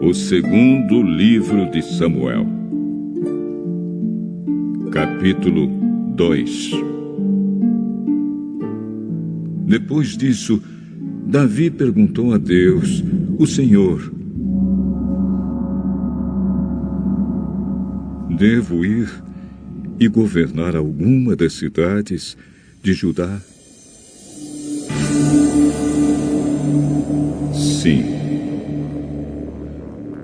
O segundo livro de Samuel, capítulo 2. Depois disso, Davi perguntou a Deus, o Senhor: devo ir e governar alguma das cidades de Judá? Sim.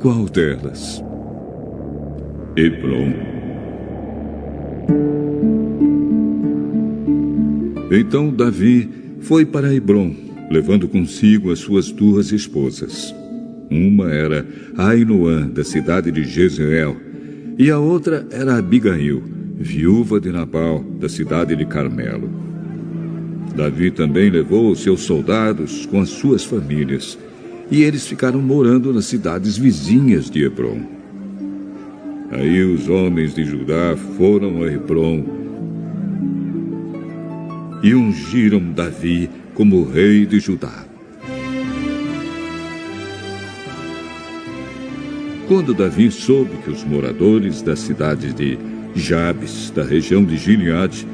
Qual delas? Hebrom. Então Davi foi para Hebrom, levando consigo as suas duas esposas. Uma era Ainoã, da cidade de Jezreel, e a outra era Abigail, viúva de Nabal, da cidade de Carmelo. Davi também levou os seus soldados com as suas famílias, e eles ficaram morando nas cidades vizinhas de Hebrom. Aí os homens de Judá foram a Hebrom e ungiram Davi como rei de Judá. Quando Davi soube que os moradores da cidade de Jabes, da região de Gileade,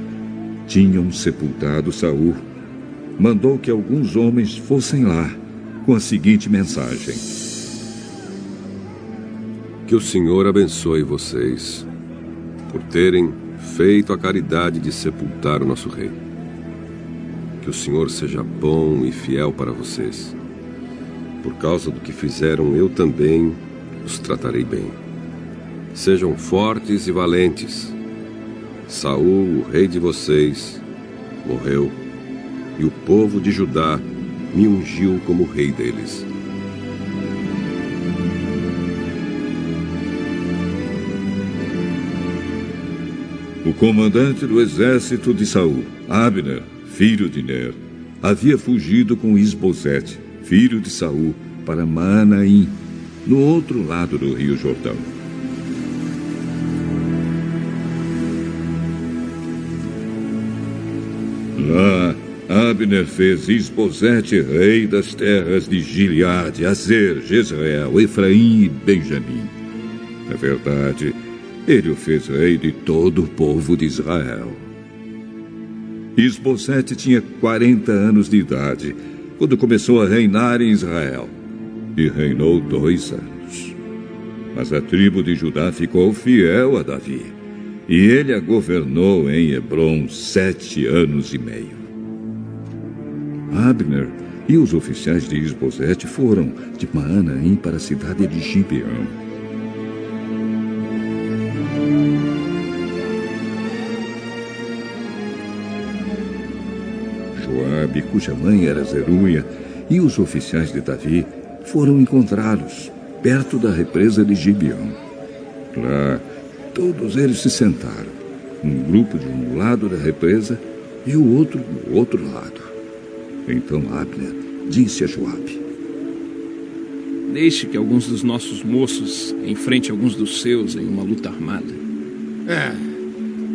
tinham sepultado Saul, mandou que alguns homens fossem lá com a seguinte mensagem: que o Senhor abençoe vocês por terem feito a caridade de sepultar o nosso rei. Que o Senhor seja bom e fiel para vocês. Por causa do que fizeram, eu também os tratarei bem. Sejam fortes e valentes. Saul, o rei de vocês, morreu, e o povo de Judá me ungiu como rei deles. O comandante do exército de Saul, Abner, filho de Ner, havia fugido com Isbosete, filho de Saul, para Maanaim, no outro lado do rio Jordão. Lá, Abner fez Isbosete rei das terras de Gileade, Azer, Jezreel, Efraim e Benjamim. Na verdade, ele o fez rei de todo o povo de Israel. Isbosete tinha 40 anos de idade quando começou a reinar em Israel, e reinou 2 anos. Mas a tribo de Judá ficou fiel a Davi, e ele a governou em Hebrom 7 anos e meio. Abner e os oficiais de Isbosete foram de Maanaim para a cidade de Gibeão. Joabe, cuja mãe era Zeruia, e os oficiais de Davi foram encontrá-los perto da represa de Gibeão. Lá, todos eles se sentaram, um grupo de um lado da represa e o outro do outro lado. Então Abner disse a Joabe: deixe que alguns dos nossos moços enfrente alguns dos seus em uma luta armada.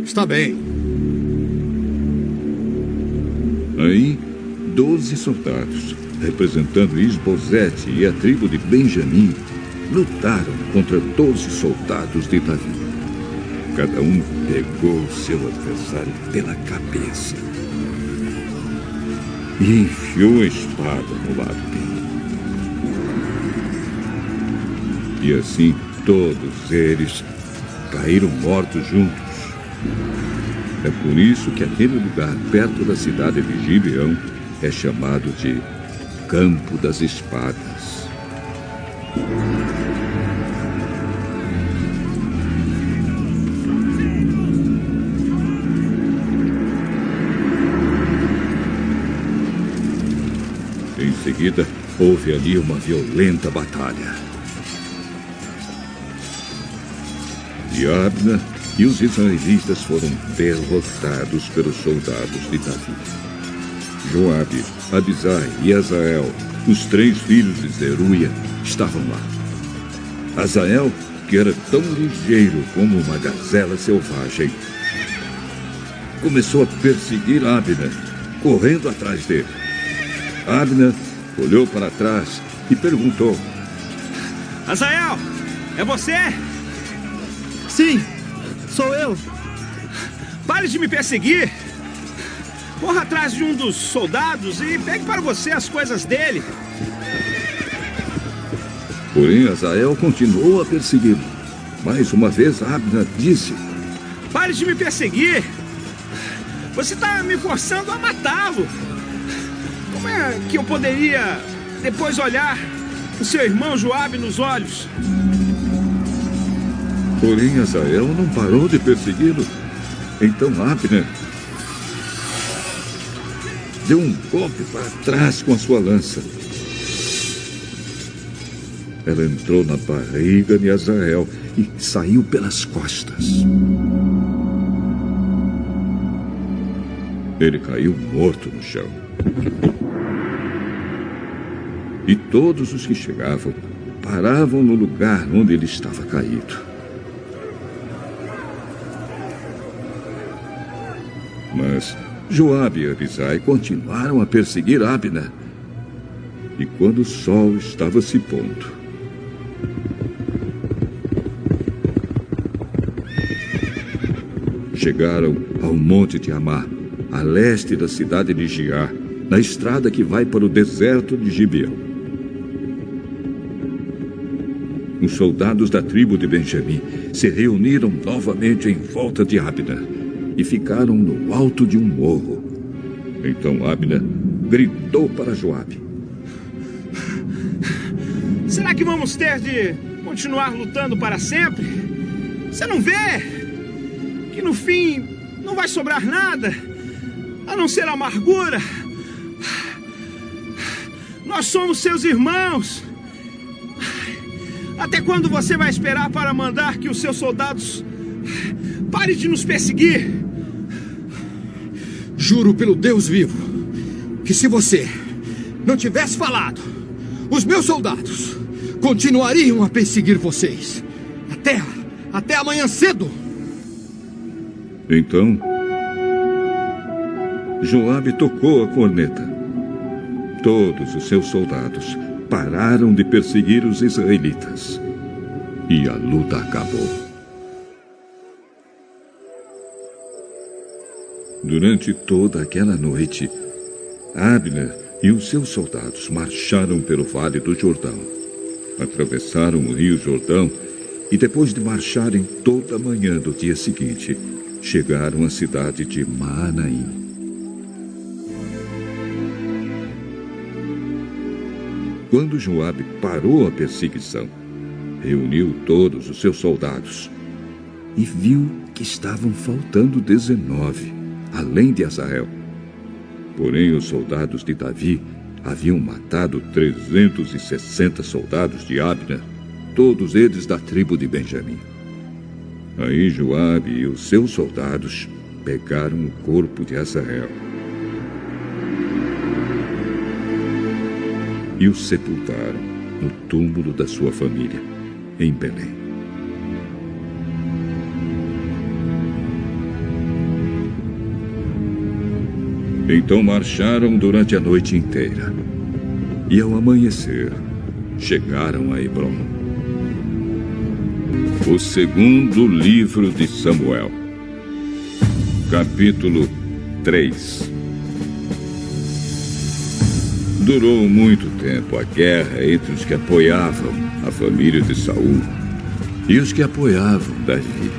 Está bem. Aí, 12 soldados, representando Isbosete e a tribo de Benjamim, lutaram contra 12 soldados de Davi. Cada um pegou seu adversário pela cabeça e enfiou a espada no lado dele. E assim todos eles caíram mortos juntos. É por isso que aquele lugar perto da cidade de Gibeão é chamado de Campo das Espadas. Em seguida, houve ali uma violenta batalha. E Abner e os israelitas foram derrotados pelos soldados de Davi. Joabe, Abisai e Azael, os 3 filhos de Zeruia, estavam lá. Azael, que era tão ligeiro como uma gazela selvagem, começou a perseguir Abner, correndo atrás dele. Abner olhou para trás e perguntou: Azael, é você? Sim, sou eu. Pare de me perseguir. Corra atrás de um dos soldados e pegue para você as coisas dele. Porém, Azael continuou a persegui-lo. Mais uma vez, Abner disse: Pare de me perseguir. Você está me forçando a matá-lo. Como é que eu poderia depois olhar o seu irmão Joabe nos olhos? Porém, Azael não parou de persegui-lo. Então Abner deu um golpe para trás com a sua lança. Ela entrou na barriga de Azael e saiu pelas costas. Ele caiu morto no chão. E todos os que chegavam paravam no lugar onde ele estava caído. Mas Joabe e Abisai continuaram a perseguir Abner. E quando o sol estava se pondo, chegaram ao monte de Amá, a leste da cidade de Giá, na estrada que vai para o deserto de Gibeão. Os soldados da tribo de Benjamim se reuniram novamente em volta de Abner e ficaram no alto de um morro. Então Abner gritou para Joabe: Será que vamos ter de continuar lutando para sempre? Você não vê que no fim não vai sobrar nada, a não ser amargura? Nós somos seus irmãos. Até quando você vai esperar para mandar que os seus soldados parem de nos perseguir? Juro pelo Deus vivo que se você não tivesse falado, os meus soldados continuariam a perseguir vocês até amanhã cedo. Então Joabe tocou a corneta. Todos os seus soldados pararam de perseguir os israelitas. E a luta acabou. Durante toda aquela noite, Abner e os seus soldados marcharam pelo Vale do Jordão. Atravessaram o rio Jordão e, depois de marcharem toda a manhã do dia seguinte, chegaram à cidade de Maanaim. Quando Joabe parou a perseguição, reuniu todos os seus soldados e viu que estavam faltando 19, além de Azael. Porém, os soldados de Davi haviam matado 360 soldados de Abner, todos eles da tribo de Benjamim. Aí Joabe e os seus soldados pegaram o corpo de Azael e o sepultaram no túmulo da sua família, em Belém. Então marcharam durante a noite inteira. E ao amanhecer, chegaram a Hebrom. O segundo livro de Samuel. Capítulo 3. Durou muito tempo a guerra entre os que apoiavam a família de Saul e os que apoiavam Davi.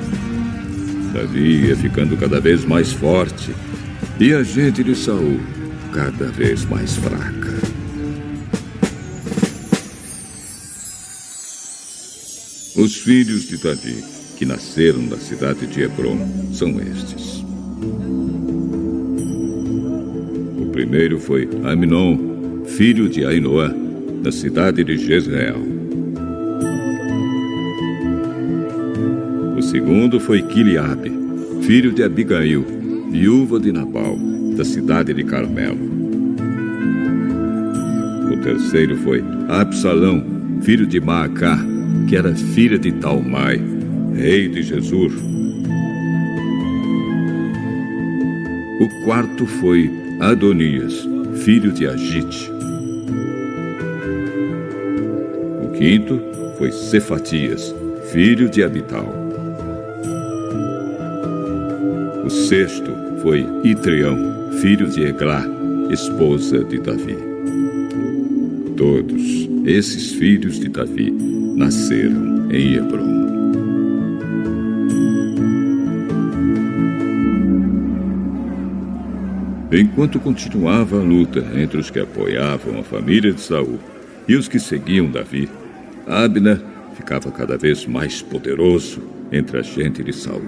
Davi ia ficando cada vez mais forte e a gente de Saul cada vez mais fraca. Os filhos de Davi, que nasceram na cidade de Hebrom, são estes. O primeiro foi Aminon, filho de Ainoã, da cidade de Jezreel. O segundo foi Quiliabe, filho de Abigail, viúva de Nabal, da cidade de Carmelo. O terceiro foi Absalão, filho de Maacá, que era filha de Talmai, rei de Gesur. O quarto foi Adonias, filho de Agite. O quinto, foi Cefatias, filho de Abital. O sexto foi Itreão, filho de Eglá, esposa de Davi. Todos esses filhos de Davi nasceram em Hebrom. Enquanto continuava a luta entre os que apoiavam a família de Saul e os que seguiam Davi, Abner ficava cada vez mais poderoso entre a gente de Saul.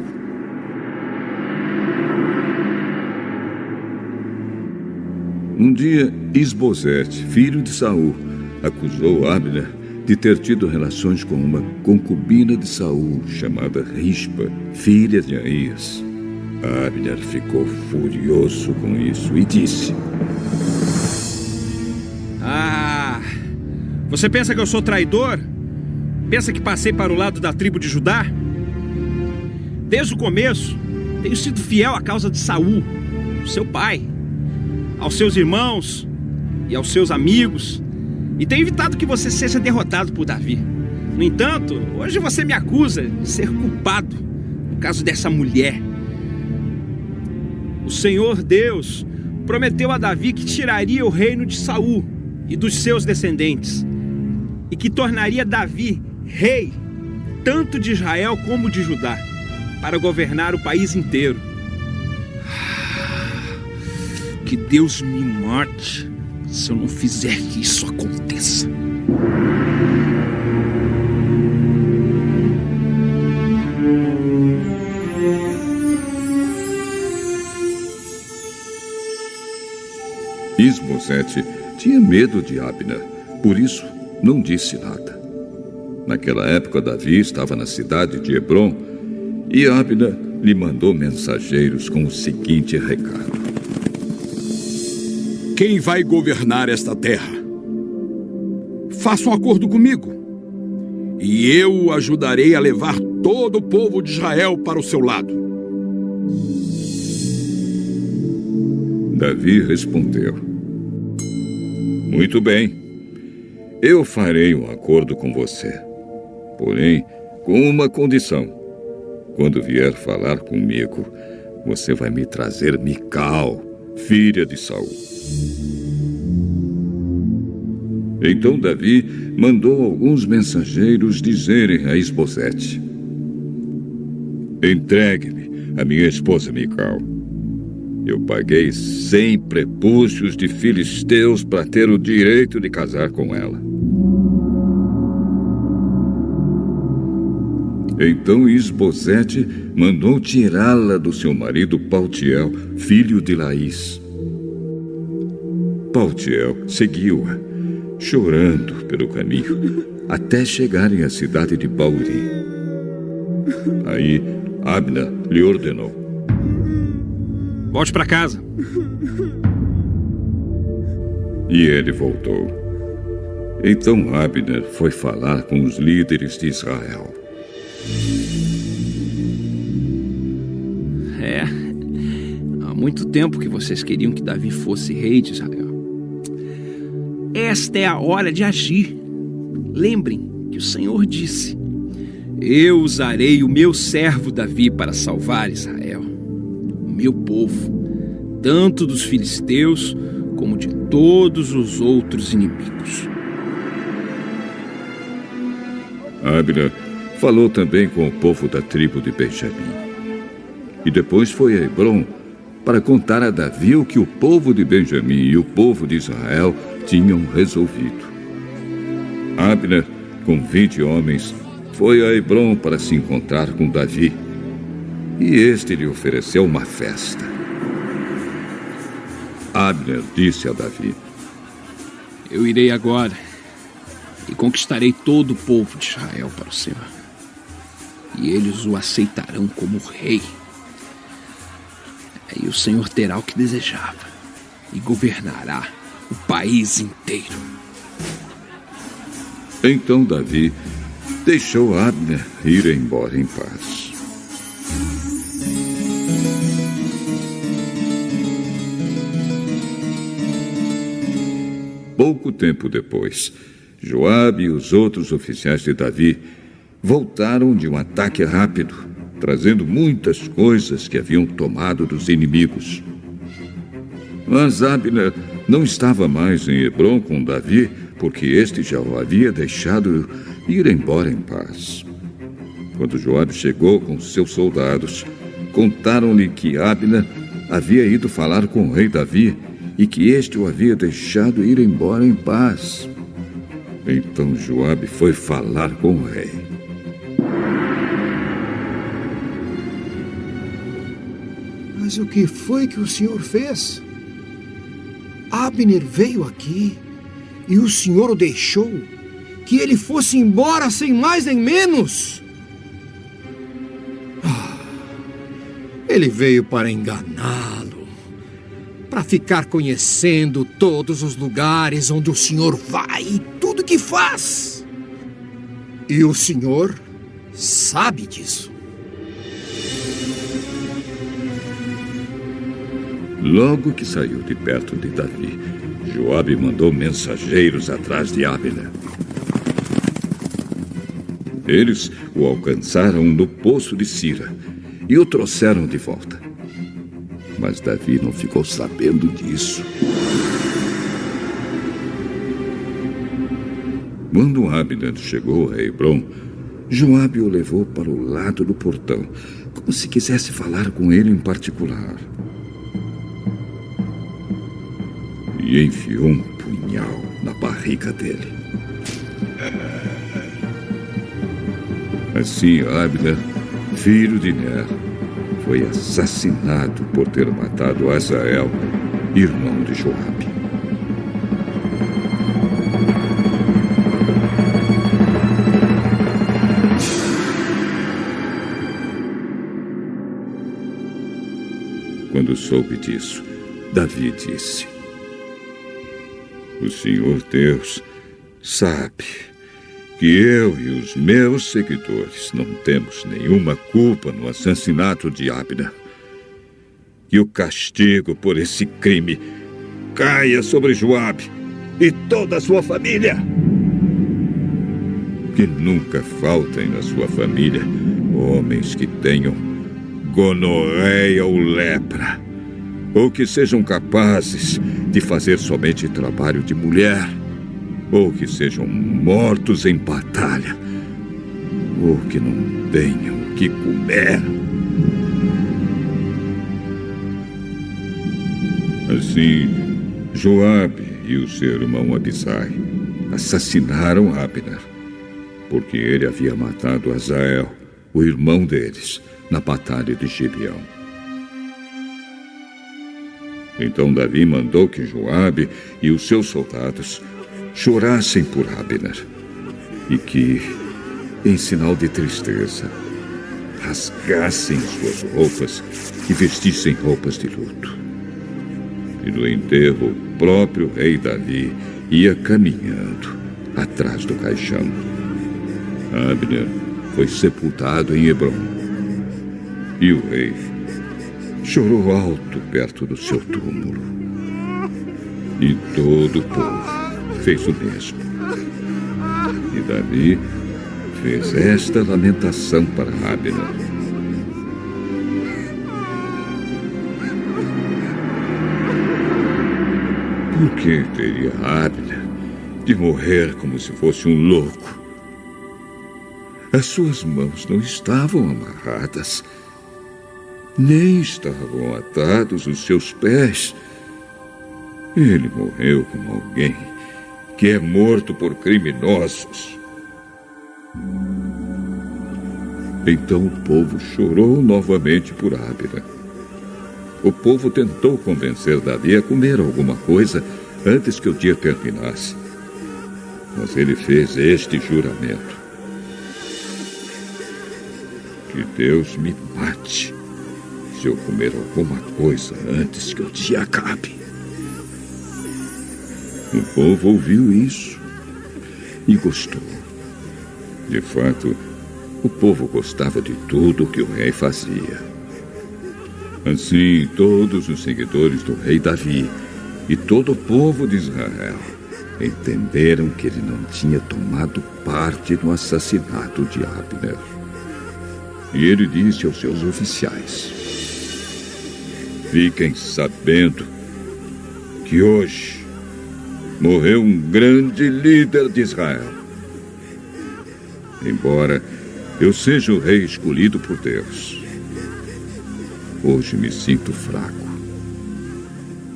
Um dia, Isbosete, filho de Saul, acusou Abner de ter tido relações com uma concubina de Saul chamada Rispa, filha de Aías. Abner ficou furioso com isso e disse: Você pensa que eu sou traidor? Pensa que passei para o lado da tribo de Judá? Desde o começo, tenho sido fiel à causa de Saul, seu pai, aos seus irmãos e aos seus amigos, e tenho evitado que você seja derrotado por Davi. No entanto, hoje você me acusa de ser culpado no caso dessa mulher. O Senhor Deus prometeu a Davi que tiraria o reino de Saul e dos seus descendentes, e que tornaria Davi rei, tanto de Israel como de Judá, para governar o país inteiro. Que Deus me mate se eu não fizer que isso aconteça. Isbosete tinha medo de Abner, por isso não disse nada. Naquela época, Davi estava na cidade de Hebrom e Abner lhe mandou mensageiros com o seguinte recado: Quem vai governar esta terra? Faça um acordo comigo, e eu o ajudarei a levar todo o povo de Israel para o seu lado. Davi respondeu: Muito bem, eu farei um acordo com você, porém com uma condição. Quando vier falar comigo, você vai me trazer Mical, filha de Saul. Então Davi mandou alguns mensageiros dizerem a Isbosete: Entregue-me a minha esposa Mical. Eu paguei 100 prepúcios de filisteus para ter o direito de casar com ela. Então Isbosete mandou tirá-la do seu marido Paltiel, filho de Laís. Paltiel seguiu-a, chorando pelo caminho, até chegarem à cidade de Bauri. Aí Abner lhe ordenou: Volte para casa. E ele voltou. Então Abner foi falar com os líderes de Israel. Há muito tempo que vocês queriam que Davi fosse rei de Israel. Esta é a hora de agir. Lembrem que o Senhor disse: Eu usarei o meu servo Davi para salvar Israel, o meu povo, tanto dos filisteus como de todos os outros inimigos. Abner falou também com o povo da tribo de Benjamim. E depois foi a Hebrom para contar a Davi o que o povo de Benjamim e o povo de Israel tinham resolvido. Abner, com 20 homens, foi a Hebrom para se encontrar com Davi. E este lhe ofereceu uma festa. Abner disse a Davi: Eu irei agora e conquistarei todo o povo de Israel para o Senhor. E eles o aceitarão como rei. Aí o Senhor terá o que desejava e governará o país inteiro. Então Davi deixou Abner ir embora em paz. Pouco tempo depois, Joabe e os outros oficiais de Davi voltaram de um ataque rápido, trazendo muitas coisas que haviam tomado dos inimigos. Mas Abner não estava mais em Hebrom com Davi, porque este já o havia deixado ir embora em paz. Quando Joabe chegou com seus soldados, contaram-lhe que Abner havia ido falar com o rei Davi e que este o havia deixado ir embora em paz. Então Joabe foi falar com o rei. Mas o que foi que o senhor fez? Abner veio aqui e o senhor o deixou que ele fosse embora sem mais nem menos. Ele veio para enganá-lo, para ficar conhecendo todos os lugares onde o senhor vai e tudo que faz. E o senhor sabe disso. Logo que saiu de perto de Davi, Joabe mandou mensageiros atrás de Abner. Eles o alcançaram no poço de Sira e o trouxeram de volta. Mas Davi não ficou sabendo disso. Quando Abner chegou a Hebrom, Joabe o levou para o lado do portão, como se quisesse falar com ele em particular. E enfiou um punhal na barriga dele. Assim, Abner, filho de Ner, foi assassinado por ter matado Asael, irmão de Joabe. Quando soube disso, Davi disse: O Senhor Deus sabe que eu e os meus seguidores não temos nenhuma culpa no assassinato de Abner. Que o castigo por esse crime caia sobre Joabe e toda a sua família. Que nunca faltem na sua família homens que tenham gonorreia ou lepra, ou que sejam capazes de fazer somente trabalho de mulher, ou que sejam mortos em batalha, ou que não tenham o que comer. Assim, Joabe e o seu irmão Abisai assassinaram Abner, porque ele havia matado Asael, o irmão deles, na batalha de Gibeão. Então Davi mandou que Joabe e os seus soldados chorassem por Abner e que, em sinal de tristeza, rasgassem suas roupas e vestissem roupas de luto. E no enterro, o próprio rei Davi ia caminhando atrás do caixão. Abner foi sepultado em Hebrom. E o rei chorou alto perto do seu túmulo. E todo o povo fez o mesmo. E Davi fez esta lamentação para Abner. Por que teria Abner de morrer como se fosse um louco? As suas mãos não estavam amarradas, nem estavam atados os seus pés. Ele morreu como alguém que é morto por criminosos. Então o povo chorou novamente por Abner. O povo tentou convencer Davi a comer alguma coisa antes que o dia terminasse. Mas ele fez este juramento: que Deus me mate se eu comer alguma coisa antes que o dia acabe. O povo ouviu isso e gostou. De fato, o povo gostava de tudo o que o rei fazia. Assim, todos os seguidores do rei Davi e todo o povo de Israel entenderam que ele não tinha tomado parte no assassinato de Abner. E ele disse aos seus oficiais: fiquem sabendo que hoje morreu um grande líder de Israel. Embora eu seja o rei escolhido por Deus, hoje me sinto fraco.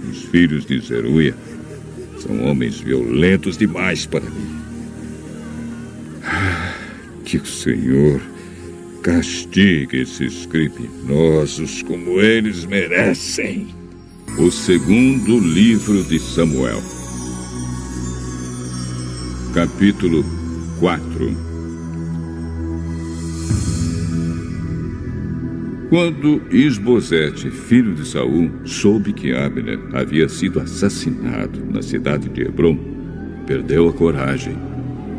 Os filhos de Zeruia são homens violentos demais para mim. Que o Senhor castigue esses criminosos como eles merecem. O segundo livro de Samuel, capítulo 4. Quando Isbosete, filho de Saul, soube que Abner havia sido assassinado na cidade de Hebrom, perdeu a coragem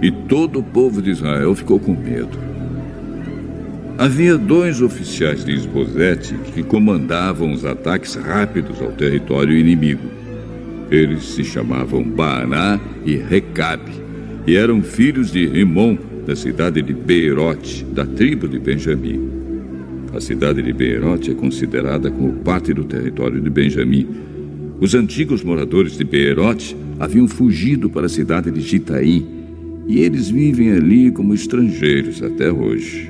e todo o povo de Israel ficou com medo. Havia 2 oficiais de Isbosete que comandavam os ataques rápidos ao território inimigo. Eles se chamavam Baaná e Recabe e eram filhos de Rimom, da cidade de Beerote, da tribo de Benjamim. A cidade de Beerote é considerada como parte do território de Benjamim. Os antigos moradores de Beerote haviam fugido para a cidade de Gitaim, e eles vivem ali como estrangeiros até hoje.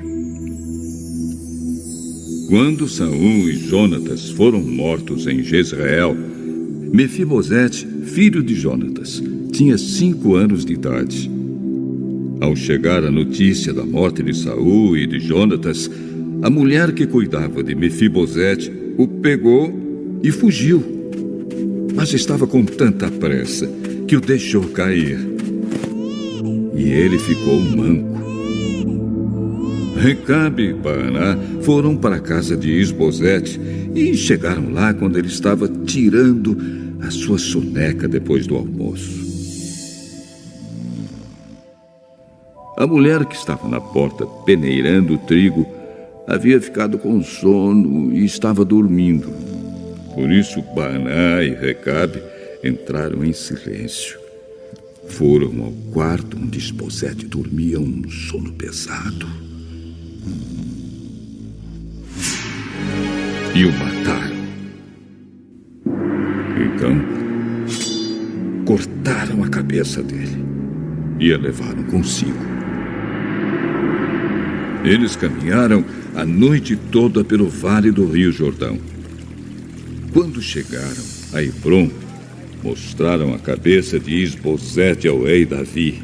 Quando Saul e Jonatas foram mortos em Jezreel, Mefibosete, filho de Jonatas, tinha 5 anos de idade. Ao chegar a notícia da morte de Saul e de Jonatas, a mulher que cuidava de Mefibosete o pegou e fugiu. Mas estava com tanta pressa que o deixou cair. E ele ficou manco. Recabe e Baaná foram para a casa de Isbosete e chegaram lá quando ele estava tirando a sua soneca depois do almoço. A mulher que estava na porta peneirando o trigo havia ficado com sono e estava dormindo. Por isso Baaná e Recabe entraram em silêncio. Foram ao quarto onde Isbosete dormia um sono pesado. E o mataram. Então, cortaram a cabeça dele e a levaram consigo. Eles caminharam a noite toda pelo vale do Rio Jordão. Quando chegaram a Hebrom, mostraram a cabeça de Isbosete ao rei Davi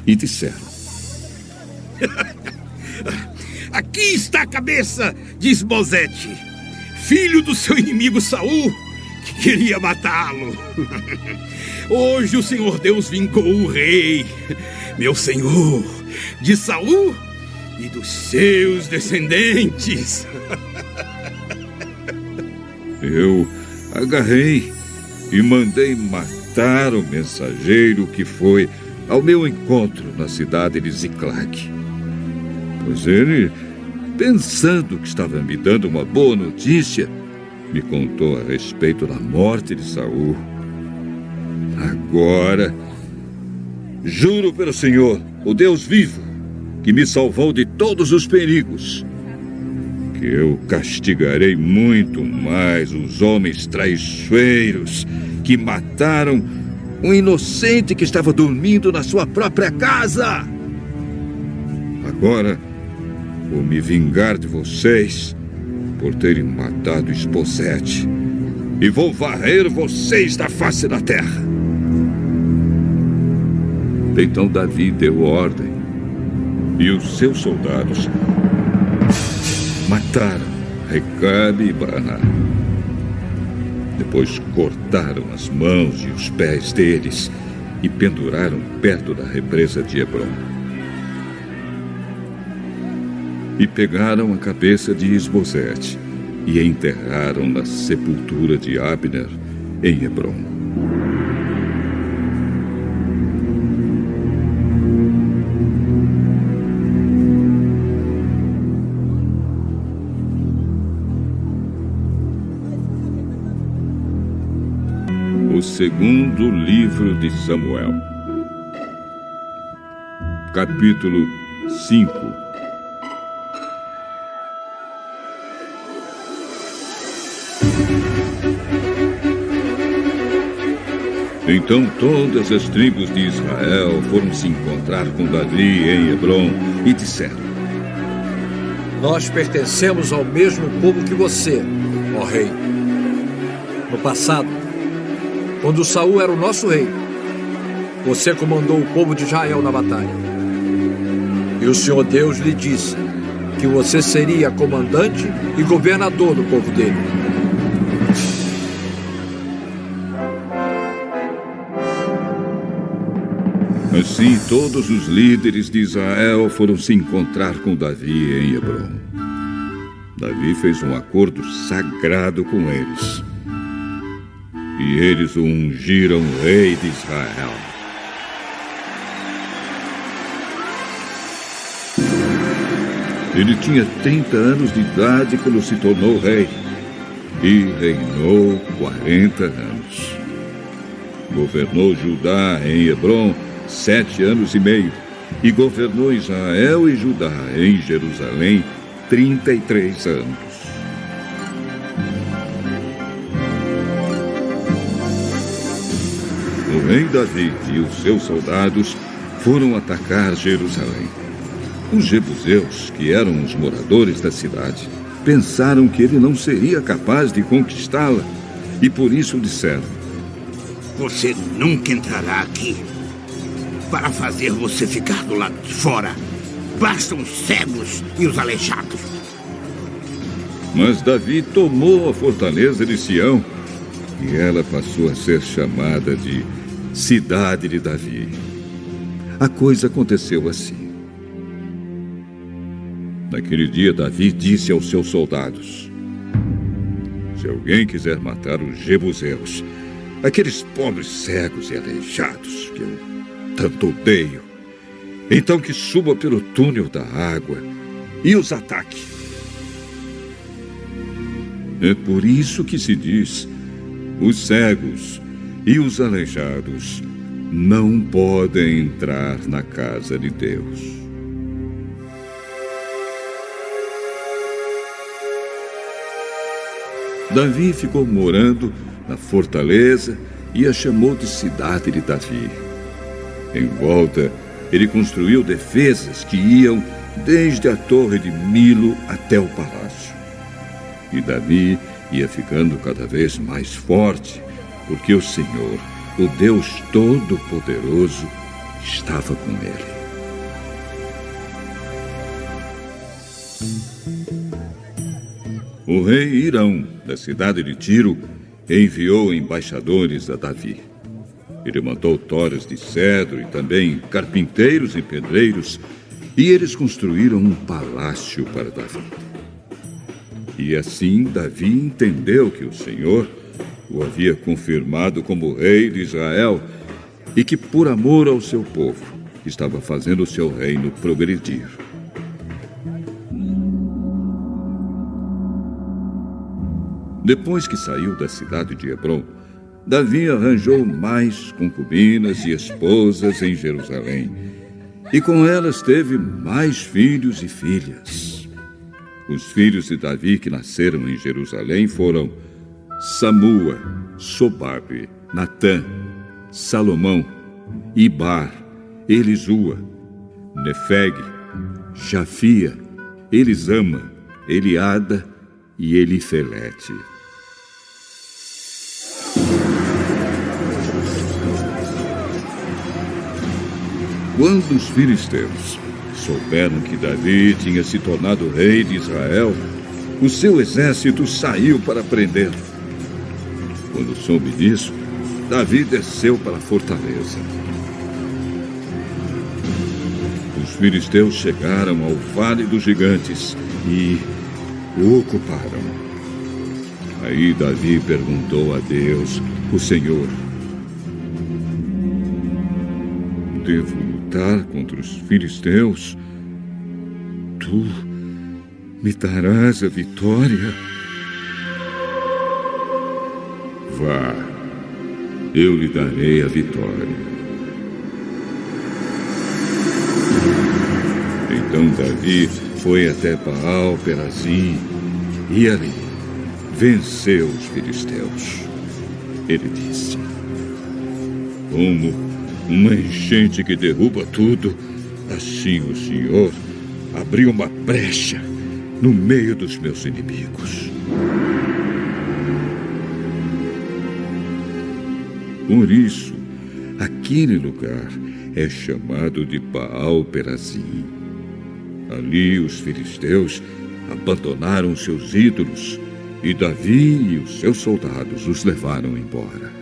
e disseram: Aqui está a cabeça de Isbosete, filho do seu inimigo Saul, que queria matá-lo. Hoje o Senhor Deus vingou o rei, meu senhor, de Saul e dos seus descendentes. Eu agarrei e mandei matar o mensageiro que foi ao meu encontro na cidade de Ziclag. Pois ele, pensando que estava me dando uma boa notícia, me contou a respeito da morte de Saul. Agora, juro pelo Senhor, o Deus vivo, que me salvou de todos os perigos, que eu castigarei muito mais os homens traiçoeiros que mataram um inocente que estava dormindo na sua própria casa. Agora, vou me vingar de vocês por terem matado Isbosete e vou varrer vocês da face da terra. Então Davi deu ordem e os seus soldados mataram Recabe e Baaná. Depois cortaram as mãos e os pés deles e penduraram perto da represa de Hebrom. E pegaram a cabeça de Isbosete e a enterraram na sepultura de Abner em Hebrom. O segundo livro de Samuel, capítulo 5. Então todas as tribos de Israel foram se encontrar com Davi em Hebrom e disseram: Nós pertencemos ao mesmo povo que você, ó rei. No passado, quando Saul era o nosso rei, você comandou o povo de Israel na batalha. E o Senhor Deus lhe disse que você seria comandante e governador do povo dele. Assim, todos os líderes de Israel foram se encontrar com Davi em Hebrom. Davi fez um acordo sagrado com eles. E eles o ungiram rei de Israel. Ele tinha 30 anos de idade quando se tornou rei. E reinou 40 anos. Governou Judá em Hebrom 7 anos e meio, e governou Israel e Judá em Jerusalém 33 anos. O rei Davi e os seus soldados foram atacar Jerusalém. Os jebuseus, que eram os moradores da cidade, pensaram que ele não seria capaz de conquistá-la, e por isso disseram: Você nunca entrará aqui. Para fazer você ficar do lado de fora, bastam os cegos e os aleijados. Mas Davi tomou a fortaleza de Sião, e ela passou a ser chamada de Cidade de Davi. A coisa aconteceu assim. Naquele dia, Davi disse aos seus soldados: Se alguém quiser matar os jebuseus, aqueles pobres cegos e aleijados que eu tanto odeio, então que suba pelo túnel da água e os ataque. É por isso que se diz: os cegos e os aleijados não podem entrar na casa de Deus. Davi ficou morando na fortaleza e a chamou de Cidade de Davi. Em volta, ele construiu defesas que iam desde a torre de Milo até o palácio. E Davi ia ficando cada vez mais forte, porque o Senhor, o Deus Todo-Poderoso, estava com ele. O rei Hirão, da cidade de Tiro, enviou embaixadores a Davi. Ele mandou toras de cedro e também carpinteiros e pedreiros, e eles construíram um palácio para Davi. E assim Davi entendeu que o Senhor o havia confirmado como rei de Israel e que, por amor ao seu povo, estava fazendo o seu reino progredir. Depois que saiu da cidade de Hebrom, Davi arranjou mais concubinas e esposas em Jerusalém, e com elas teve mais filhos e filhas. Os filhos de Davi que nasceram em Jerusalém foram Samua, Sobabe, Natã, Salomão, Ibar, Elisua, Nefeg, Jafia, Elisama, Eliada e Elifelete. Quando os filisteus souberam que Davi tinha se tornado rei de Israel, o seu exército saiu para prendê-lo. Quando soube disso, Davi desceu para a fortaleza. Os filisteus chegaram ao Vale dos Gigantes e o ocuparam. Aí Davi perguntou a Deus, o Senhor: Devo lutar contra os filisteus? Tu me darás a vitória? Vá, eu lhe darei a vitória. Então Davi foi até Baal-Perazim e ali venceu os filisteus. Ele disse: como uma enchente que derruba tudo, assim o Senhor abriu uma brecha no meio dos meus inimigos. Por isso, aquele lugar é chamado de Baal-Perazim. Ali os filisteus abandonaram seus ídolos e Davi e os seus soldados os levaram embora.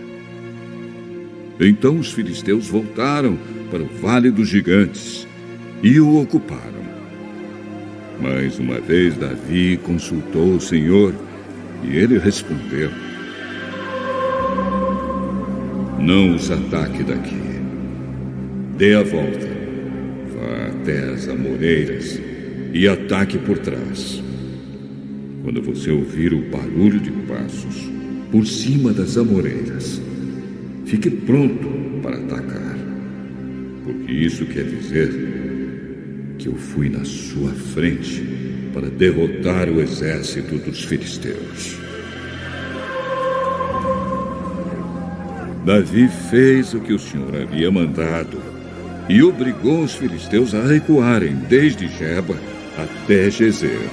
Então os filisteus voltaram para o Vale dos Gigantes e o ocuparam. Mais uma vez Davi consultou o Senhor e ele respondeu: não os ataque daqui. Dê a volta, vá até as amoreiras e ataque por trás. Quando você ouvir o barulho de passos por cima das amoreiras, fique pronto para atacar, porque isso quer dizer que eu fui na sua frente para derrotar o exército dos filisteus. Davi fez o que o Senhor havia mandado e obrigou os filisteus a recuarem desde Geba até Gezer.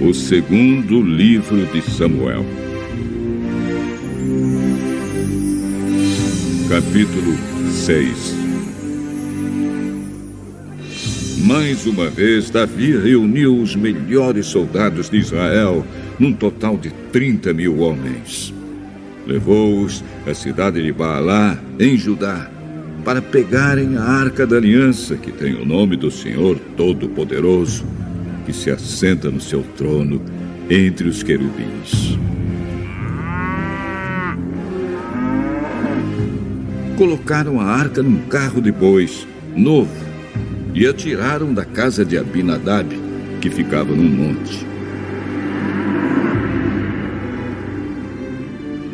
O segundo livro de Samuel. Capítulo 6. Mais uma vez, Davi reuniu os melhores soldados de Israel, num total de 30.000 homens. Levou-os à cidade de Baalá, em Judá, para pegarem a Arca da Aliança, que tem o nome do Senhor Todo-Poderoso, que se assenta no seu trono entre os querubins. Colocaram a arca num carro de bois, novo, e a tiraram da casa de Abinadab, que ficava num monte.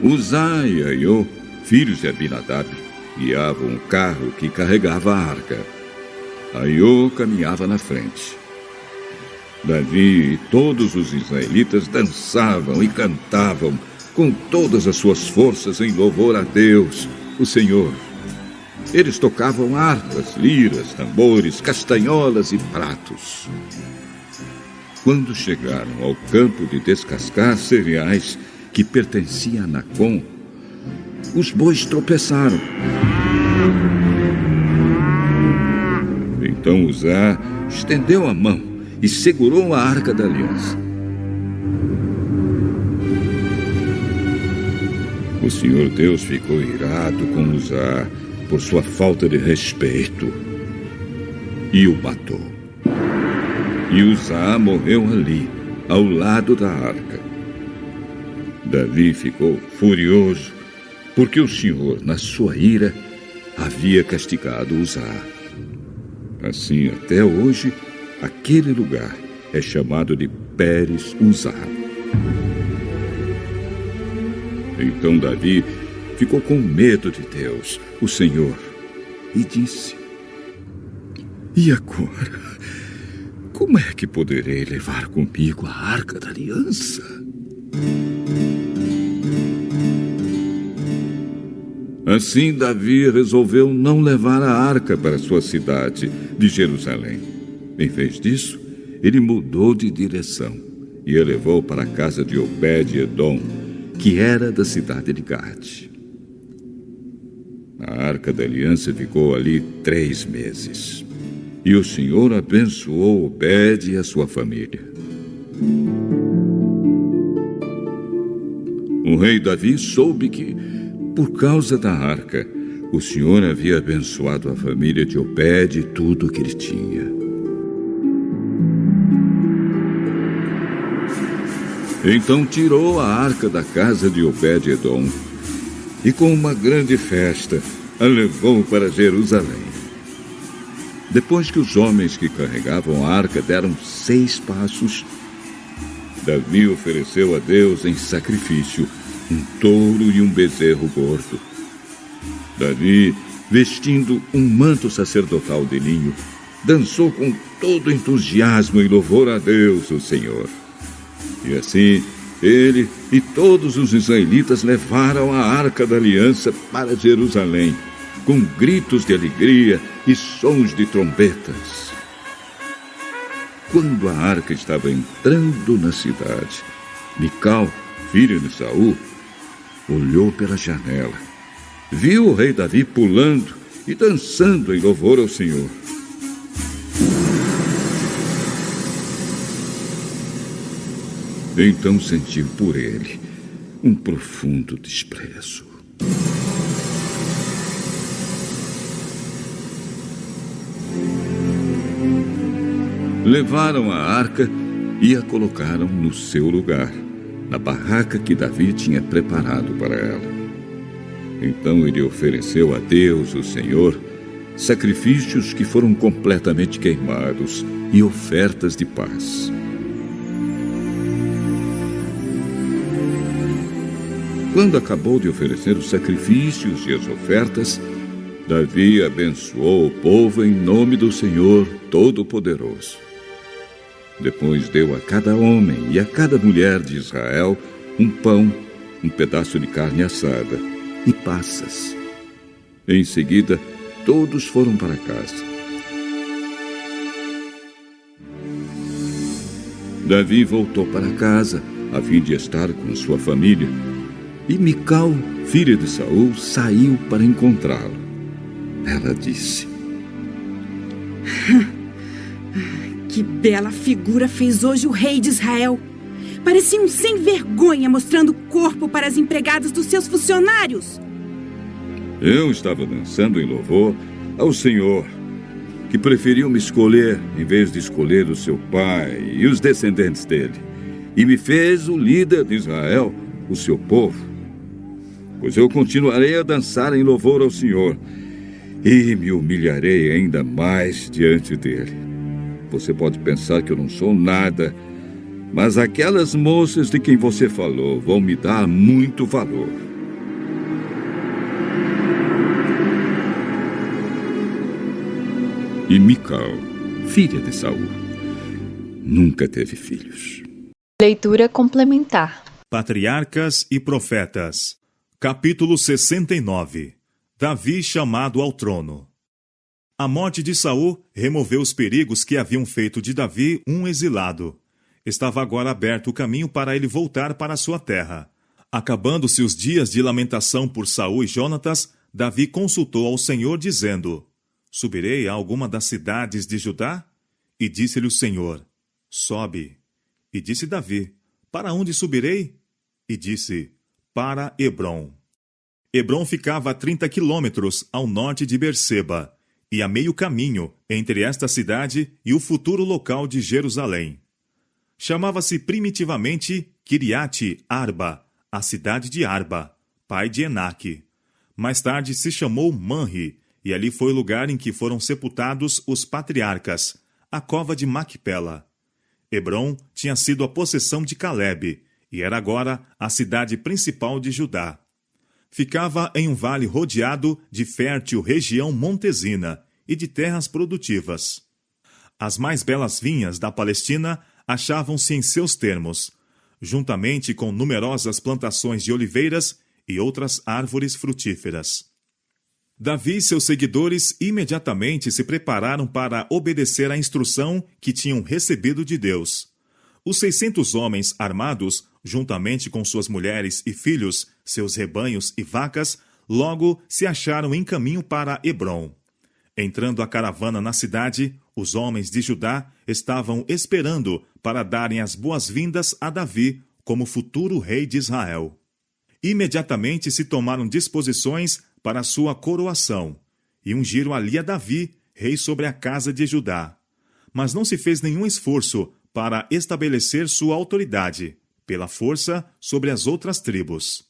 Uzá e Aiô, filhos de Abinadab, guiavam o carro que carregava a arca. Aiô caminhava na frente. Davi e todos os israelitas dançavam e cantavam com todas as suas forças em louvor a Deus, o Senhor. Eles tocavam harpas, liras, tambores, castanholas e pratos. Quando chegaram ao campo de descascar cereais que pertencia a Nacon, os bois tropeçaram. Então Uzá estendeu a mão e segurou a Arca da Aliança. O Senhor Deus ficou irado com Uzá por sua falta de respeito e o matou. E Uzá morreu ali, ao lado da arca. Davi ficou furioso, porque o Senhor, na sua ira, havia castigado Uzá. Assim, até hoje, aquele lugar é chamado de Pérez-Uzá. Então Davi ficou com medo de Deus, o Senhor, e disse: e agora? Como é que poderei levar comigo a Arca da Aliança? Assim, Davi resolveu não levar a arca para sua cidade de Jerusalém. Em vez disso, ele mudou de direção e a levou para a casa de Obed-Edom, que era da cidade de Gade. A Arca da Aliança ficou ali 3 meses. E o Senhor abençoou Obed e a sua família. O rei Davi soube que, por causa da arca, o Senhor havia abençoado a família de Obed e tudo o que ele tinha. Então tirou a arca da casa de Obed-Edom e, com uma grande festa, a levou para Jerusalém. Depois que os homens que carregavam a arca deram 6 passos, Davi ofereceu a Deus em sacrifício um touro e um bezerro gordo. Davi, vestindo um manto sacerdotal de linho, dançou com todo entusiasmo em louvor a Deus, o Senhor. E assim, ele e todos os israelitas levaram a Arca da Aliança para Jerusalém, com gritos de alegria e sons de trombetas. Quando a arca estava entrando na cidade, Mical, filha de Saul, olhou pela janela, viu o rei Davi pulando e dançando em louvor ao Senhor. Então sentiu por ele um profundo desprezo. Levaram a arca e a colocaram no seu lugar, na barraca que Davi tinha preparado para ela. Então ele ofereceu a Deus, o Senhor, sacrifícios que foram completamente queimados e ofertas de paz. Quando acabou de oferecer os sacrifícios e as ofertas, Davi abençoou o povo em nome do Senhor Todo-Poderoso. Depois deu a cada homem e a cada mulher de Israel um pão, um pedaço de carne assada e passas. Em seguida, todos foram para casa. Davi voltou para casa a fim de estar com sua família, e Mical, filha de Saul, saiu para encontrá-lo. Ela disse: Que bela figura fez hoje o rei de Israel. Parecia um sem vergonha mostrando o corpo para as empregadas dos seus funcionários. Eu estava dançando em louvor ao Senhor, que preferiu me escolher em vez de escolher o seu pai e os descendentes dele, e me fez o líder de Israel, o seu povo. Pois eu continuarei a dançar em louvor ao Senhor e me humilharei ainda mais diante dele. Você pode pensar que eu não sou nada, mas aquelas moças de quem você falou vão me dar muito valor. E Mical, filha de Saul, nunca teve filhos. Leitura complementar. Patriarcas e Profetas. Capítulo 69. Davi chamado ao trono. A morte de Saul removeu os perigos que haviam feito de Davi um exilado. Estava agora aberto o caminho para ele voltar para sua terra. Acabando-se os dias de lamentação por Saul e Jonatas, Davi consultou ao Senhor, dizendo: Subirei a alguma das cidades de Judá? E disse-lhe o Senhor: Sobe. E disse Davi: Para onde subirei? E disse: Para Hebrom. Hebrom ficava a 30 quilômetros ao norte de Berseba, e a meio caminho entre esta cidade e o futuro local de Jerusalém. Chamava-se primitivamente Kiriate Arba, a cidade de Arba, pai de Enaque. Mais tarde se chamou Manre, e ali foi o lugar em que foram sepultados os patriarcas, a cova de Macpela. Hebrom tinha sido a possessão de Calebe, e era agora a cidade principal de Judá. Ficava em um vale rodeado de fértil região montesina e de terras produtivas. As mais belas vinhas da Palestina achavam-se em seus termos, juntamente com numerosas plantações de oliveiras e outras árvores frutíferas. Davi e seus seguidores imediatamente se prepararam para obedecer à instrução que tinham recebido de Deus. Os 600 homens armados, juntamente com suas mulheres e filhos, seus rebanhos e vacas, logo se acharam em caminho para Hebrom. Entrando a caravana na cidade, os homens de Judá estavam esperando para darem as boas-vindas a Davi como futuro rei de Israel. Imediatamente se tomaram disposições para sua coroação, e ungiram ali a Davi, rei sobre a casa de Judá. Mas não se fez nenhum esforço para estabelecer sua autoridade, pela força, sobre as outras tribos.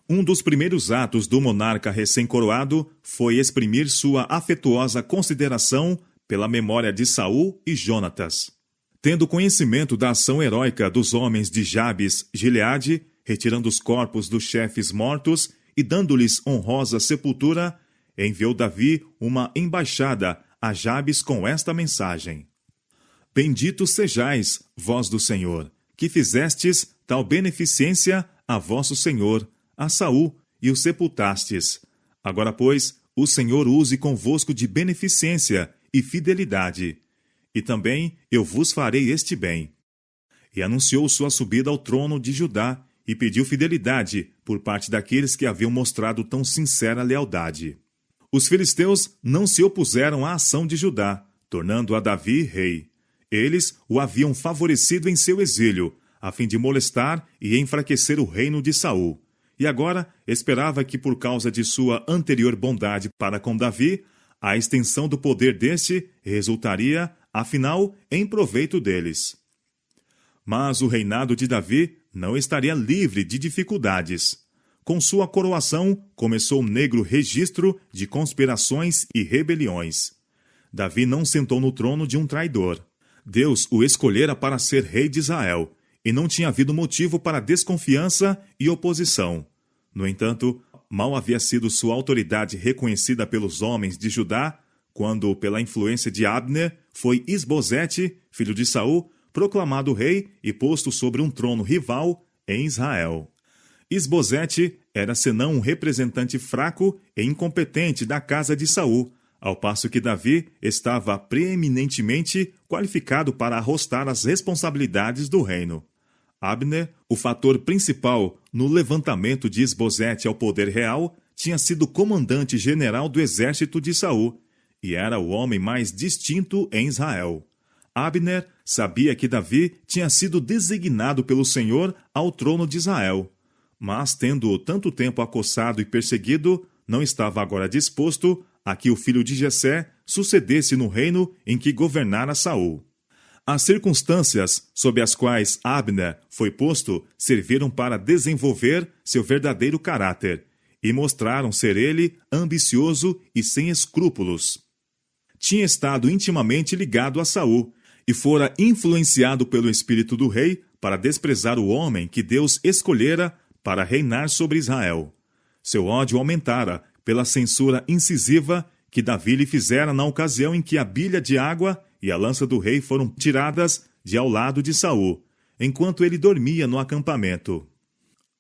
Um dos primeiros atos do monarca recém-coroado foi exprimir sua afetuosa consideração pela memória de Saul e Jonatas. Tendo conhecimento da ação heróica dos homens de Jabes, Gileade, retirando os corpos dos chefes mortos e dando-lhes honrosa sepultura, enviou Davi uma embaixada a Jabes com esta mensagem: Benditos sejais, vós do Senhor, que fizestes tal beneficência a vosso senhor, a Saul, e o sepultastes. Agora, pois, o Senhor use convosco de beneficência e fidelidade, e também eu vos farei este bem. E anunciou sua subida ao trono de Judá, e pediu fidelidade por parte daqueles que haviam mostrado tão sincera lealdade. Os filisteus não se opuseram à ação de Judá, tornando a Davi rei. Eles o haviam favorecido em seu exílio, a fim de molestar e enfraquecer o reino de Saul. E agora esperava que, por causa de sua anterior bondade para com Davi, a extensão do poder deste resultaria, afinal, em proveito deles. Mas o reinado de Davi não estaria livre de dificuldades. Com sua coroação, começou um negro registro de conspirações e rebeliões. Davi não sentou no trono de um traidor. Deus o escolhera para ser rei de Israel, e não tinha havido motivo para desconfiança e oposição. No entanto, mal havia sido sua autoridade reconhecida pelos homens de Judá, quando, pela influência de Abner, foi Isbosete, filho de Saul, proclamado rei e posto sobre um trono rival em Israel. Isbosete era senão um representante fraco e incompetente da casa de Saul, ao passo que Davi estava preeminentemente qualificado para arrostar as responsabilidades do reino. Abner, o fator principal no levantamento de Isbosete ao poder real, tinha sido comandante-general do exército de Saul, e era o homem mais distinto em Israel. Abner sabia que Davi tinha sido designado pelo Senhor ao trono de Israel, mas, tendo-o tanto tempo acossado e perseguido, não estava agora disposto a que o filho de Jessé sucedesse no reino em que governara Saul. As circunstâncias sob as quais Abner foi posto serviram para desenvolver seu verdadeiro caráter, e mostraram ser ele ambicioso e sem escrúpulos. Tinha estado intimamente ligado a Saul, e fora influenciado pelo espírito do rei para desprezar o homem que Deus escolhera para reinar sobre Israel. Seu ódio aumentara pela censura incisiva que Davi lhe fizera na ocasião em que a bilha de água e a lança do rei foram tiradas de ao lado de Saul, enquanto ele dormia no acampamento.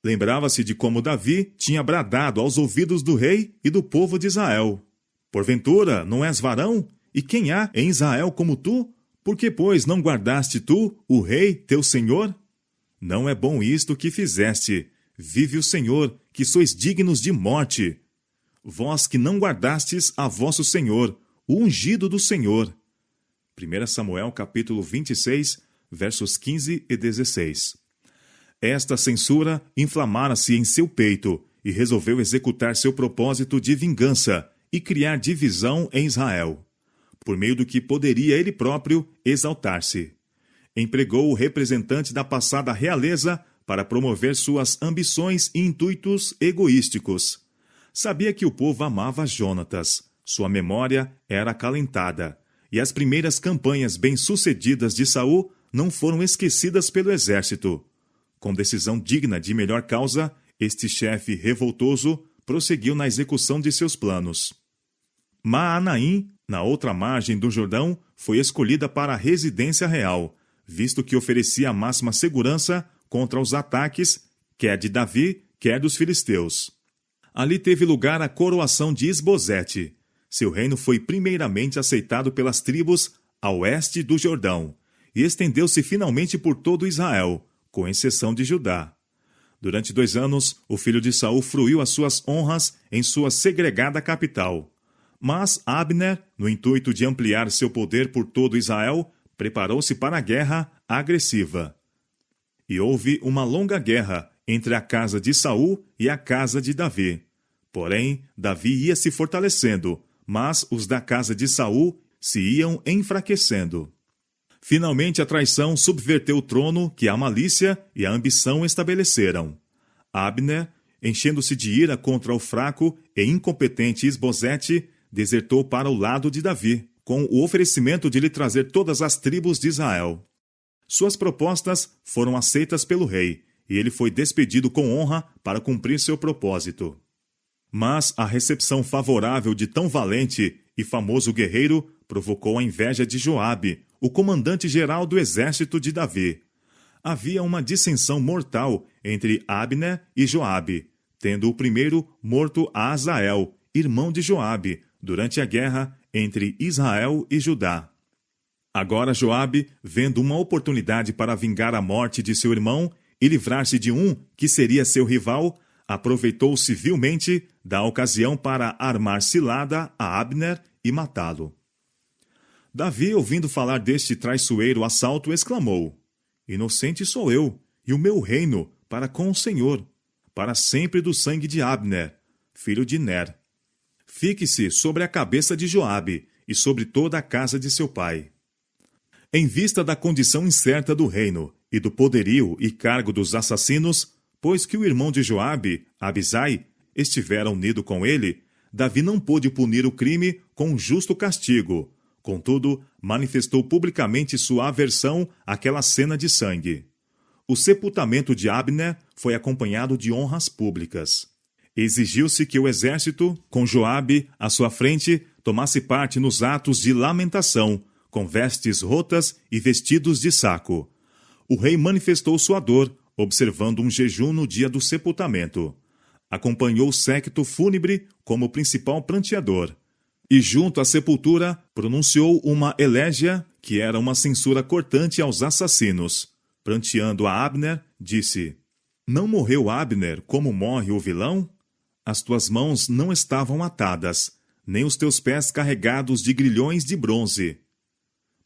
Lembrava-se de como Davi tinha bradado aos ouvidos do rei e do povo de Israel: Porventura, não és varão? E quem há em Israel como tu? Por que, pois, não guardaste tu, o rei, teu senhor? Não é bom isto que fizeste. Vive o Senhor, que sois dignos de morte. Vós que não guardastes a vosso Senhor, o ungido do Senhor. 1 Samuel capítulo 26, versos 15 e 16. Esta censura inflamara-se em seu peito e resolveu executar seu propósito de vingança e criar divisão em Israel, por meio do que poderia ele próprio exaltar-se. Empregou o representante da passada realeza para promover suas ambições e intuitos egoísticos. Sabia que o povo amava Jonatas, sua memória era acalentada, e as primeiras campanhas bem-sucedidas de Saul não foram esquecidas pelo exército. Com decisão digna de melhor causa, este chefe revoltoso prosseguiu na execução de seus planos. Maanaim, na outra margem do Jordão, foi escolhida para a residência real, visto que oferecia a máxima segurança contra os ataques, quer de Davi, quer dos filisteus. Ali teve lugar a coroação de Isbosete. Seu reino foi primeiramente aceitado pelas tribos a oeste do Jordão, e estendeu-se finalmente por todo Israel, com exceção de Judá. Durante 2 anos, o filho de Saul fruiu as suas honras em sua segregada capital. Mas Abner, no intuito de ampliar seu poder por todo Israel, preparou-se para a guerra agressiva. E houve uma longa guerra entre a casa de Saul e a casa de Davi. Porém, Davi ia se fortalecendo, mas os da casa de Saul se iam enfraquecendo. Finalmente a traição subverteu o trono que a malícia e a ambição estabeleceram. Abner, enchendo-se de ira contra o fraco e incompetente Isbosete, desertou para o lado de Davi, com o oferecimento de lhe trazer todas as tribos de Israel. Suas propostas foram aceitas pelo rei, e ele foi despedido com honra para cumprir seu propósito. Mas a recepção favorável de tão valente e famoso guerreiro, provocou a inveja de Joabe, o comandante-geral do exército de Davi. Havia uma dissensão mortal entre Abner e Joabe, tendo o primeiro morto Asael, irmão de Joabe, durante a guerra entre Israel e Judá. Agora Joabe, vendo uma oportunidade para vingar a morte de seu irmão e livrar-se de um que seria seu rival, aproveitou civilmente da ocasião para armar cilada a Abner e matá-lo. Davi, ouvindo falar deste traiçoeiro assalto, exclamou: Inocente sou eu, e o meu reino para com o Senhor, para sempre do sangue de Abner, filho de Ner. Fique-se sobre a cabeça de Joabe e sobre toda a casa de seu pai. Em vista da condição incerta do reino e do poderio e cargo dos assassinos, pois que o irmão de Joabe, Abisai, estivera unido com ele, Davi não pôde punir o crime com um justo castigo. Contudo, manifestou publicamente sua aversão àquela cena de sangue. O sepultamento de Abner foi acompanhado de honras públicas. Exigiu-se que o exército, com Joabe à sua frente, tomasse parte nos atos de lamentação, com vestes rotas e vestidos de saco. O rei manifestou sua dor, observando um jejum no dia do sepultamento. Acompanhou o séquito fúnebre como principal pranteador. E junto à sepultura pronunciou uma elégia que era uma censura cortante aos assassinos. Pranteando a Abner, disse: Não morreu Abner como morre o vilão? As tuas mãos não estavam atadas, nem os teus pés carregados de grilhões de bronze.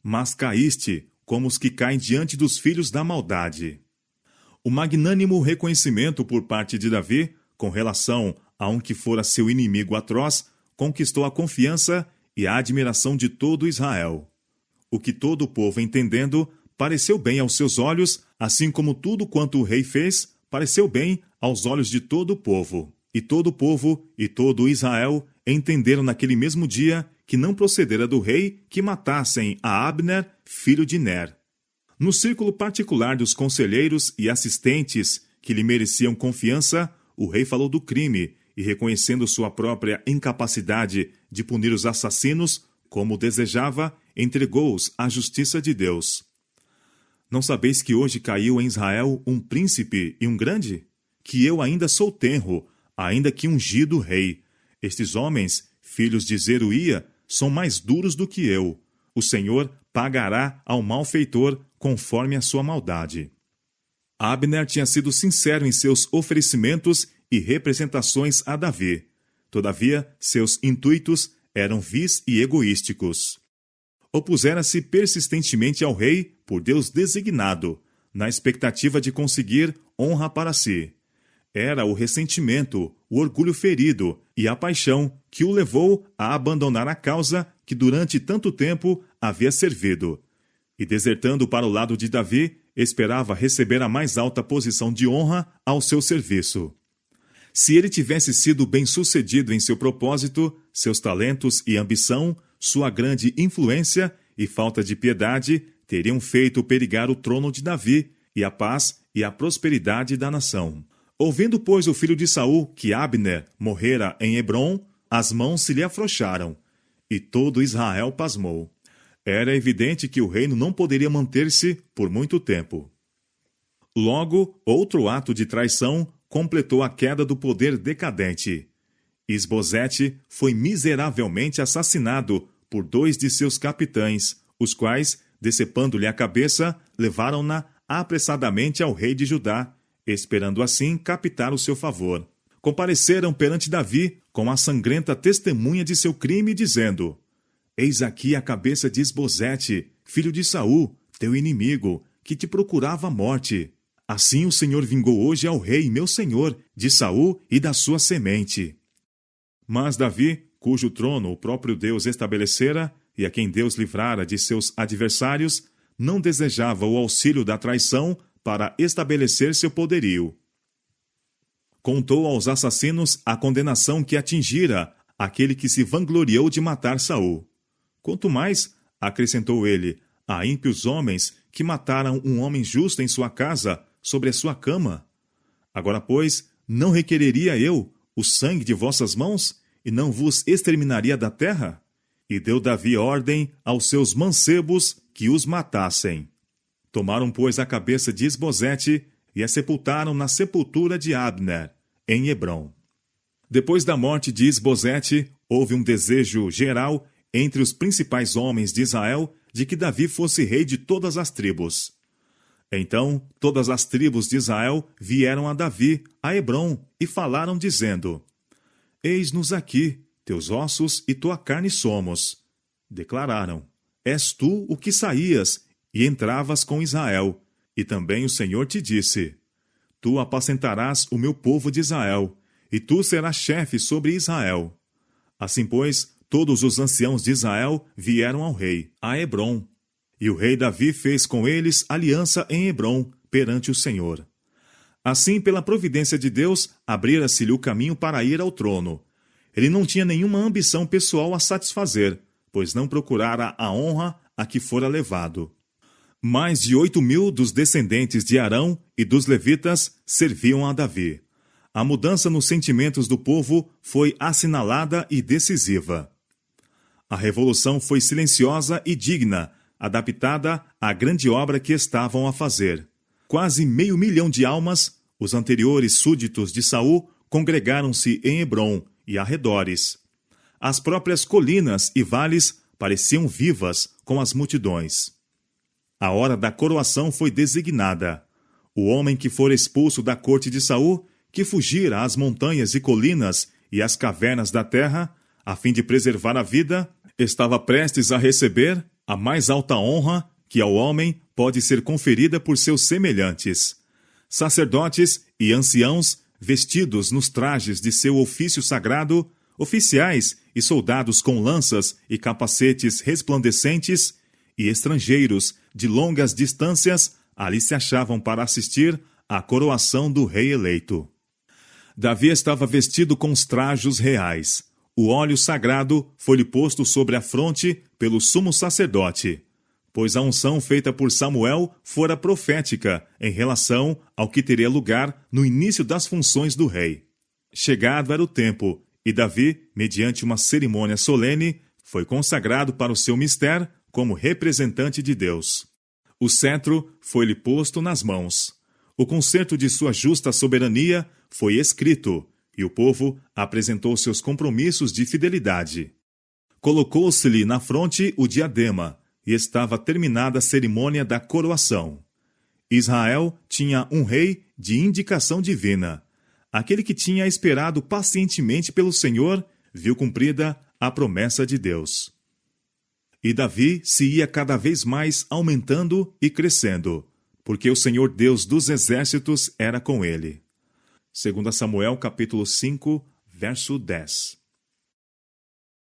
Mas caíste como os que caem diante dos filhos da maldade. O magnânimo reconhecimento por parte de Davi, com relação a um que fora seu inimigo atroz, conquistou a confiança e a admiração de todo Israel. O que todo o povo, entendendo, pareceu bem aos seus olhos, assim como tudo quanto o rei fez, pareceu bem aos olhos de todo o povo. E todo o povo e todo Israel entenderam naquele mesmo dia que não procedera do rei que matassem a Abner, filho de Ner. No círculo particular dos conselheiros e assistentes que lhe mereciam confiança, o rei falou do crime e, reconhecendo sua própria incapacidade de punir os assassinos, como desejava, entregou-os à justiça de Deus. Não sabeis que hoje caiu em Israel um príncipe e um grande? Que eu ainda sou tenro, ainda que ungido rei. Estes homens, filhos de Zeruia, são mais duros do que eu. O Senhor pagará ao malfeitor conforme a sua maldade. Abner tinha sido sincero em seus oferecimentos e representações a Davi. Todavia, seus intuitos eram vis e egoísticos. Opusera-se persistentemente ao rei por Deus designado, na expectativa de conseguir honra para si. Era o ressentimento, o orgulho ferido e a paixão que o levou a abandonar a causa que durante tanto tempo havia servido. E desertando para o lado de Davi, esperava receber a mais alta posição de honra ao seu serviço. Se ele tivesse sido bem-sucedido em seu propósito, seus talentos e ambição, sua grande influência e falta de piedade teriam feito perigar o trono de Davi e a paz e a prosperidade da nação. Ouvindo, pois, o filho de Saul que Abner morrera em Hebrom, as mãos se lhe afrouxaram, e todo Israel pasmou. Era evidente que o reino não poderia manter-se por muito tempo. Logo, outro ato de traição completou a queda do poder decadente. Isbosete foi miseravelmente assassinado por 2 de seus capitães, os quais, decepando-lhe a cabeça, levaram-na apressadamente ao rei de Judá, esperando assim captar o seu favor. Compareceram perante Davi com a sangrenta testemunha de seu crime, dizendo: Eis aqui a cabeça de Isbosete, filho de Saul, teu inimigo, que te procurava a morte. Assim o Senhor vingou hoje ao rei, meu senhor, de Saul e da sua semente. Mas Davi, cujo trono o próprio Deus estabelecera, e a quem Deus livrara de seus adversários, não desejava o auxílio da traição para estabelecer seu poderio. Contou aos assassinos a condenação que atingira aquele que se vangloriou de matar Saul. Quanto mais, acrescentou ele, a ímpios homens que mataram um homem justo em sua casa, sobre a sua cama. Agora, pois, não requereria eu o sangue de vossas mãos, e não vos exterminaria da terra? E deu Davi ordem aos seus mancebos que os matassem. Tomaram, pois, a cabeça de Isbosete e a sepultaram na sepultura de Abner, em Hebrom. Depois da morte de Isbosete, houve um desejo geral entre os principais homens de Israel de que Davi fosse rei de todas as tribos. Então, todas as tribos de Israel vieram a Davi, a Hebrom, e falaram, dizendo: Eis-nos aqui, teus ossos e tua carne somos. Declararam: És tu o que saías e entravas com Israel. E também o Senhor te disse: Tu apacentarás o meu povo de Israel, e tu serás chefe sobre Israel. Assim, pois, todos os anciãos de Israel vieram ao rei, a Hebrom. E o rei Davi fez com eles aliança em Hebrom, perante o Senhor. Assim, pela providência de Deus, abrira-se-lhe o caminho para ir ao trono. Ele não tinha nenhuma ambição pessoal a satisfazer, pois não procurara a honra a que fora levado. Mais de 8.000 dos descendentes de Arão e dos levitas serviam a Davi. A mudança nos sentimentos do povo foi assinalada e decisiva. A revolução foi silenciosa e digna, adaptada à grande obra que estavam a fazer. Quase 500.000 de almas, os anteriores súditos de Saul, congregaram-se em Hebrom e arredores. As próprias colinas e vales pareciam vivas com as multidões. A hora da coroação foi designada. O homem que for expulso da corte de Saul, que fugira às montanhas e colinas e às cavernas da terra, a fim de preservar a vida, estava prestes a receber a mais alta honra que ao homem pode ser conferida por seus semelhantes. Sacerdotes e anciãos, vestidos nos trajes de seu ofício sagrado, oficiais e soldados com lanças e capacetes resplandecentes, e estrangeiros de longas distâncias, ali se achavam para assistir à coroação do rei eleito. Davi estava vestido com os trajos reais. O óleo sagrado foi-lhe posto sobre a fronte pelo sumo sacerdote, pois a unção feita por Samuel fora profética em relação ao que teria lugar no início das funções do rei. Chegado era o tempo, e Davi, mediante uma cerimônia solene, foi consagrado para o seu mistério como representante de Deus. O cetro foi-lhe posto nas mãos. O concerto de sua justa soberania foi escrito, e o povo apresentou seus compromissos de fidelidade. Colocou-se-lhe na fronte o diadema, e estava terminada a cerimônia da coroação. Israel tinha um rei de indicação divina. Aquele que tinha esperado pacientemente pelo Senhor, viu cumprida a promessa de Deus. E Davi se ia cada vez mais aumentando e crescendo, porque o Senhor Deus dos exércitos era com ele. 2 Samuel capítulo 5, verso 10.